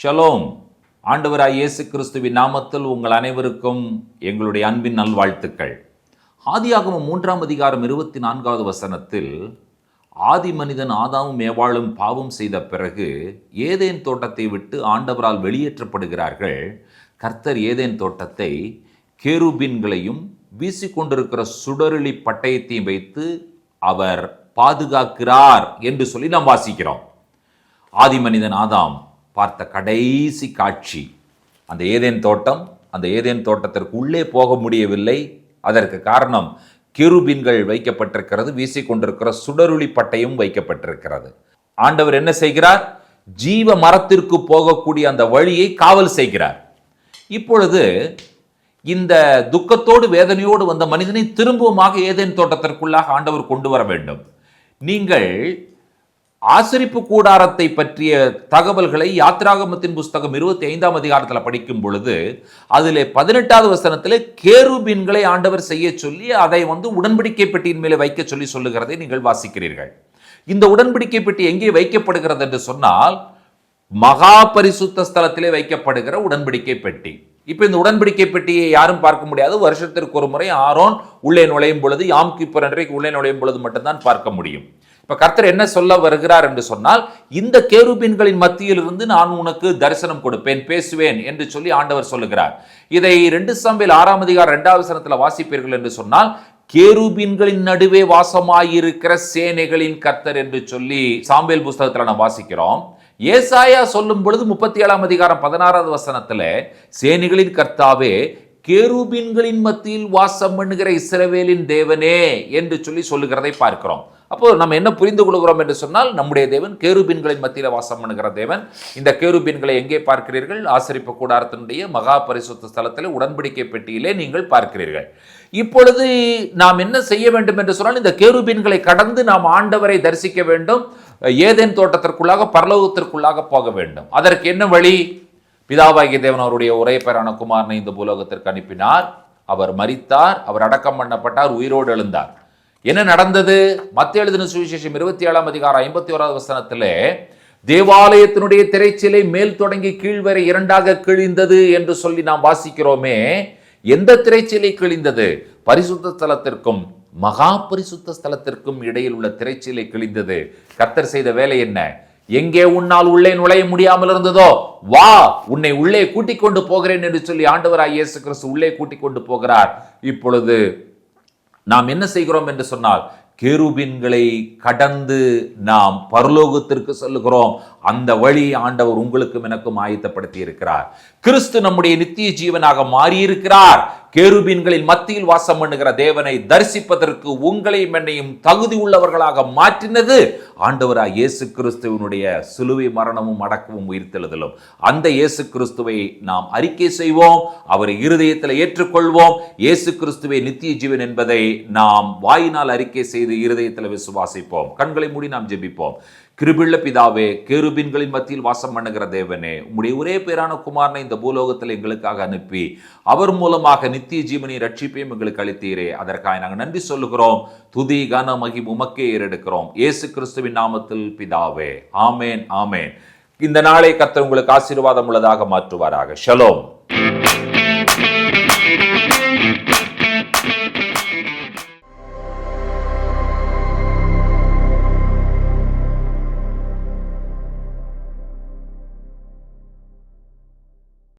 Shalom. ஆண்டவராய் இயேசு கிறிஸ்துவின் நாமத்தில் உங்கள் அனைவருக்கும் எங்களுடைய அன்பின் நல்வாழ்த்துக்கள். ஆதியாகமம் 3ஆம் அதிகாரம் 24வது வசனத்தில், ஆதி மனிதன் ஆதாமும் ஏவாளும் பாவம் செய்த பிறகு ஏதேன் தோட்டத்தை விட்டு ஆண்டவரால் வெளியேற்றப்படுகிறார்கள். கர்த்தர் ஏதேன் தோட்டத்தை கேருபீன்களையும் வீசிக்கொண்டிருக்கிற சுடரொளி பட்டயத்தையும் வைத்து அவர் பாதுகாக்கிறார் என்று சொல்லி நாம் வாசிக்கிறோம். ஆதி மனிதன் ஆதாம் பார்த்த கடைசி காட்சி அந்த ஏதேன் தோட்டம். அந்த ஏதேன் தோட்டத்திற்கு உள்ளே போக முடியவில்லை. அதற்கு காரணம் கேருபீன்கள் வைக்கப்பட்டிருக்கிறது, வீசிக்கொண்டிருக்கிற சுடரொளி பட்டயம் வைக்கப்பட்டிருக்கிறது. ஆண்டவர் என்ன செய்கிறார்? ஜீவ மரத்திற்கு போகக்கூடிய அந்த வழியை காவல் செய்கிறார். இப்பொழுது இந்த துக்கத்தோடு வேதனையோடு வந்த மனிதனை திரும்பவுமாக ஏதேன் தோட்டத்திற்குள்ளாக ஆண்டவர் கொண்டு வர வேண்டும். நீங்கள் ஆசரிப்பு கூடாரத்தை பற்றிய தகவல்களை யாத்ராகமத்தின் புஸ்தகம் 25ஆம் அதிகாரத்தில் படிக்கும் பொழுது அதிலே 18வது வசனத்தில் கேருபீன்களை ஆண்டவர் செய்ய சொல்லி அதை உடன்படிக்கை பெட்டியின் மேலே வைக்க சொல்லி சொல்லுகிறதை நீங்கள் வாசிக்கிறீர்கள். இந்த உடன்படிக்கை பெட்டி எங்கே வைக்கப்படுகிறது என்று சொன்னால், மகா பரிசுத்த ஸ்தலத்திலே வைக்கப்படுகிற உடன்படிக்கை பெட்டி. இப்ப இந்த உடன்படிக்கை பெட்டியை யாரும் பார்க்க முடியாது. வருஷத்திற்கு ஒரு முறை ஆரோன் உள்ளே நுழையும் பொழுது, யாம் கீப்பர் அன்றைக்கு உள்ளே நுழையும் பொழுது மட்டும்தான் பார்க்க முடியும். இப்ப கர்த்தர் என்ன சொல்ல வருகிறார் என்று சொன்னால், இந்த கேருபீன்களின் மத்தியில் இருந்து நான் உனக்கு தரிசனம் கொடுப்பேன், பேசுவேன் என்று சொல்லி ஆண்டவர் சொல்லுகிறார். இதை 2 சாமுவேல் 6ஆம் அதிகாரம் 2வது வசனத்தில் வாசிப்பீர்கள் என்று சொன்னால், கேருபீன்களின் நடுவே வாசமாயிருக்கிற சேனைகளின் கர்த்தர் என்று சொல்லி சாமுவேல் புஸ்தகத்தில் நாம் வாசிக்கிறோம். ஏசாயா சொல்லும் பொழுது 37ஆம் அதிகாரம் 16வது வசனத்துல, சேனைகளின் கர்த்தாவே, கேருபீன்களின் மத்தியில் வாசம் பண்ணுகிற இஸ்ரவேலின் தேவனே என்று சொல்லி சொல்லுகிறதை பார்க்கிறோம். அப்போ நம்ம என்ன புரிந்து கொள்கிறோம் என்று சொன்னால், நம்முடைய தேவன் கேருபீன்களின் மத்தியில் வாசம் பண்ணுகிற தேவன். இந்த கேருபீன்களை எங்கே பார்க்கிறீர்கள்? ஆசரிப்பு கூடாரத்தினுடைய மகா பரிசுத்த ஸ்தலத்தில் உடன்படிக்கை பெட்டியிலே நீங்கள் பார்க்கிறீர்கள். இப்பொழுது நாம் என்ன செய்ய வேண்டும் என்று சொன்னால், இந்த கேருபீன்களை கடந்து நாம் ஆண்டவரை தரிசிக்க வேண்டும். ஏதேன் தோட்டத்திற்குள்ளாக, பரலோகத்திற்குள்ளாக போக வேண்டும். அதற்கு என்ன வழி? பிதாவாகிய தேவன் அவருடைய ஒரே பேரான குமாரனை இந்த பூலோகத்திற்கு அனுப்பினார். அவர் மரித்தார், அவர் அடக்கம் பண்ணப்பட்டார், உயிரோடு எழுந்தார். என்ன நடந்தது? மத்தேயு எழுதின சுவிசேஷம் 27ஆம் அதிகாரம் 51வது வசனத்திலே, தேவாலயத்தினுடைய திரைச்சீலை மேல் தொடங்கி கீழ்வரை 2ஆக கிழிந்தது என்று சொல்லி நாம் வாசிக்கிறோமே. எந்த திரைச்சீலை கிழிந்தது? பரிசுத்த ஸ்தலத்திற்கும் மகா பரிசுத்த ஸ்தலத்திற்கும் இடையில் உள்ள திரைச்சீலை கிழிந்தது. கர்த்தர் செய்த வேலை என்ன? எங்கே உன்னால் உள்ளே நுழைய முடியாமல் இருந்ததோ, வா, உன்னை உள்ளே கூட்டிக் கொண்டு போகிறேன் என்று சொல்லி ஆண்டவராய் இயேசு கிறிஸ்து உள்ளே கூட்டிக் கொண்டு போகிறார். இப்பொழுது நாம் என்ன செய்கிறோம் என்று சொன்னால், கேருபீன்களை கடந்து நாம் பரலோகத்திற்கு செல்லுகிறோம். அந்த வழி ஆண்டவர் உங்களுக்கும் எனக்கும் ஆயத்தப்படுத்தி இருக்கிறார். கிறிஸ்து நம்முடைய நித்திய ஜீவனாக மாறியிருக்கிறார். கேருபீன்களின் மத்தியில் வாசம் பண்ணுகிற தேவனை தரிசிப்பதற்கு உங்களையும் என்னையும் தகுதி உள்ளவர்களாக மாற்றினது ஆண்டவராய் இயேசு கிறிஸ்துவினுடைய சிலுவை மரணமும் அடக்கமும் உயிர்த்தெழுதலும். அந்த இயேசு கிறிஸ்துவை நாம் அறிக்கை செய்வோம், அவரை இருதயத்தில் ஏற்றுக்கொள்வோம். இயேசு கிறிஸ்துவை நித்திய ஜீவன் என்பதை நாம் வாயினால் அறிக்கை செய்து இருதயத்தில் விசுவாசிப்போம். கண்களை மூடி நாம் ஜெபிப்போம். கிருபையுள்ள பிதாவே, கேருபீன்களின் மத்தியில் வாசம் பண்ணுகிற தேவனே, உம்முடைய ஒரே பேரான குமாரனை இந்த பூலோகத்தில் எங்களுக்காக அனுப்பி அவர் மூலமாக நித்திய ஜீவனை ரட்சிப்பையும் எங்களுக்கு அளித்தீரே. அதற்காக நாங்கள் நன்றி சொல்லுகிறோம். துதி கன மகிமை உமக்கே ஏறெடுக்கிறோம். இயேசு கிறிஸ்துவின் நாமத்தில் பிதாவே, ஆமேன், ஆமேன். இந்த நாளை கர்த்தர் உங்களுக்கு ஆசீர்வாதம் உள்ளதாக மாற்றுவாராக. ஷலோம்.